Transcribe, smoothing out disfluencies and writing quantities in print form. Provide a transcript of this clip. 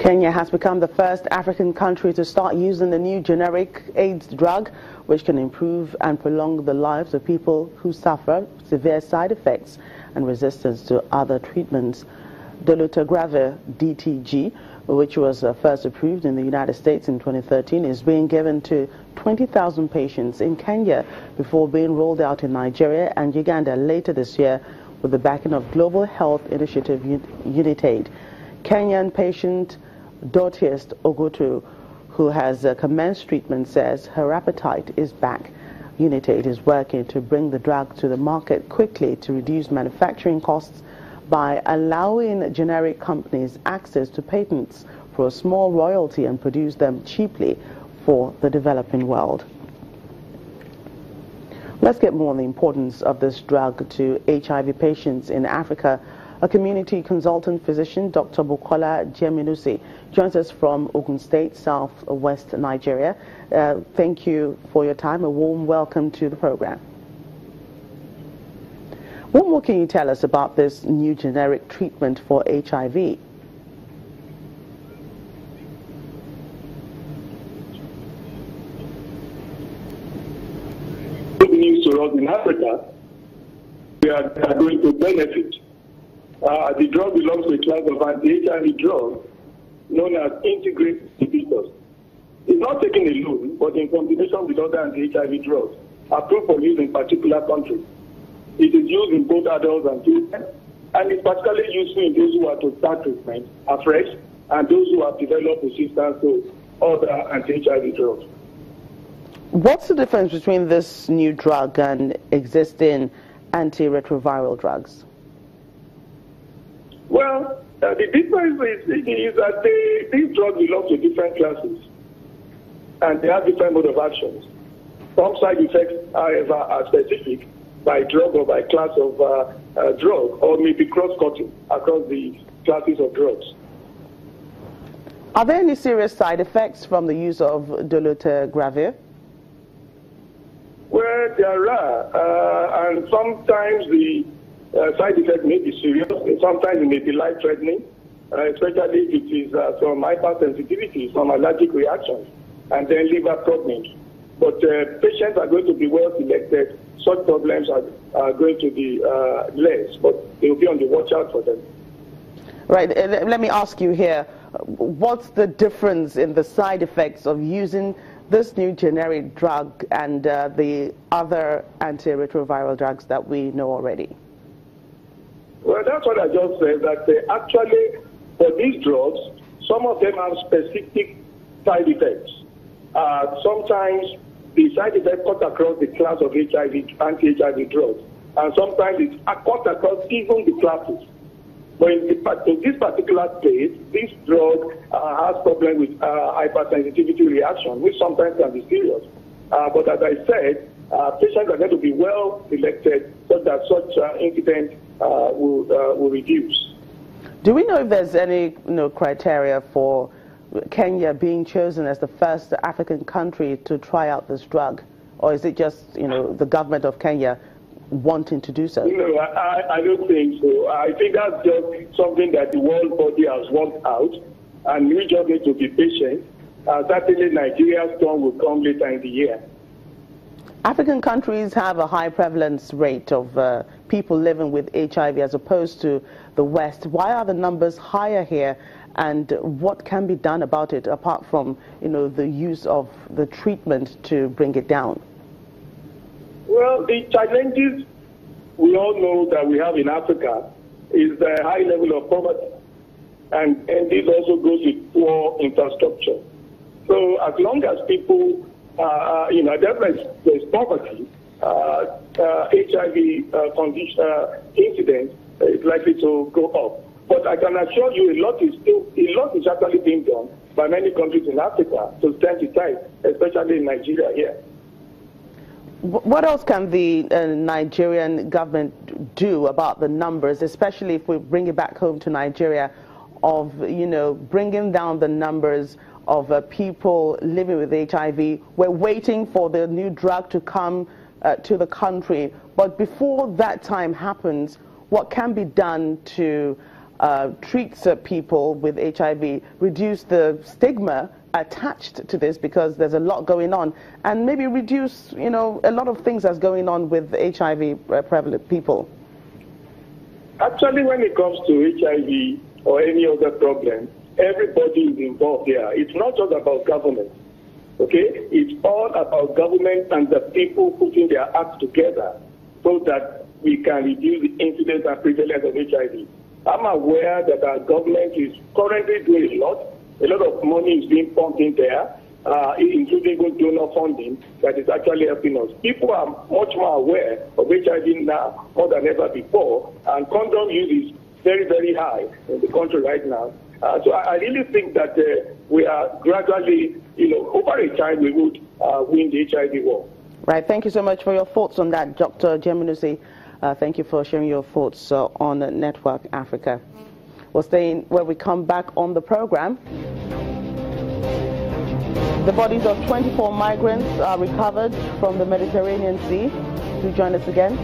Kenya has become the first African country to start using the new generic AIDS drug, which can improve and prolong the lives of people who suffer severe side effects and resistance to other treatments. Dolutegravir DTG, which was first approved in the United States in 2013, is being given to 20,000 patients in Kenya before being rolled out in Nigeria and Uganda later this year with the backing of Global Health Initiative UNITAID. Kenyan patient Dortiest Ogutu, who has commenced treatment, says her appetite is back. UNITAID is working to bring the drug to the market quickly to reduce manufacturing costs by allowing generic companies access to patents for a small royalty and produce them cheaply for the developing world. Let's get more on the importance of this drug to HIV patients in Africa. A community consultant physician, Dr. Bukola Jeminusi, joins us from Ogun State, southwest Nigeria. Thank you for your time. A warm welcome to the program. What more can you tell us about this new generic treatment for HIV? Good news to us in Africa. We are going to benefit. The drug belongs to a class of anti-HIV drugs known as integrated inhibitors. It's not taken alone, but in combination with other anti-HIV drugs approved for use in particular countries. It is used in both adults and children, and it's particularly useful in those who are to start treatment afresh and those who have developed resistance to other anti-HIV drugs. What's the difference between this new drug and existing antiretroviral drugs? Well, the difference is that these drugs belong to different classes, and they have different mode of actions. Some side effects, however, are specific by drug or by class of drug, or maybe cross-cutting across the classes of drugs. Are there any serious side effects from the use of dolutegravir? Well, there are, and sometimes the side effects may be serious, and sometimes it may be life-threatening, especially if it is from hypersensitivity, some allergic reactions, and then liver problems. But patients are going to be well selected. Such problems are going to be less, but they will be on the watch out for them. Right. Let me ask you here, what's the difference in the side effects of using this new generic drug and the other antiretroviral drugs that we know already? Well, that's what I just said, that actually for these drugs, some of them have specific side effects. Sometimes the side effects cut across the class of HIV, anti-HIV drugs, and sometimes it's cut across even the classes. But in this particular case, this drug has problems with hypersensitivity reaction, which sometimes can be serious. But as I said, patients are going to be well selected so that such incidents will reduce. Do we know if there's any criteria for Kenya being chosen as the first African country to try out this drug? Or is it just the government of Kenya wanting to do so? No, I don't think so. I think that's just something that the world body has worked out, and we just need to be patient. Certainly Nigeria's turn will come later in the year. African countries have a high prevalence rate of people living with HIV as opposed to the West. Why are the numbers higher here, and what can be done about it apart from the use of the treatment to bring it down? Well, the challenges we all know that we have in Africa is the high level of poverty, and this also goes with poor infrastructure. So as long as people there's poverty, HIV condition incidence is likely to go up. But I can assure you a lot is actually being done by many countries in Africa to stem the tide, especially in Nigeria here. What else can the Nigerian government do about the numbers, especially if we bring it back home to Nigeria, of bringing down the numbers of people living with HIV? We're waiting for the new drug to come to the country, but before that time happens, what can be done to treat people with HIV, reduce the stigma attached to this, because there's a lot going on, and maybe reduce, a lot of things that's going on with HIV prevalent people? Actually, when it comes to HIV or any other problem, everybody is involved here. It's not just about government, okay? It's all about government and the people putting their acts together so that we can reduce the incidence and prevalence of HIV. I'm aware that our government is currently doing a lot. A lot of money is being pumped in there, including donor funding that is actually helping us. People are much more aware of HIV now more than ever before, and condom use is very, very high in the country right now. So I really think that we are gradually, over a time we would win the HIV war. Right. Thank you so much for your thoughts on that, Dr. Jeminusi. Thank you for sharing your thoughts on Network Africa. We'll stay in where we come back on the program. The bodies of 24 migrants are recovered from the Mediterranean Sea. Do join us again.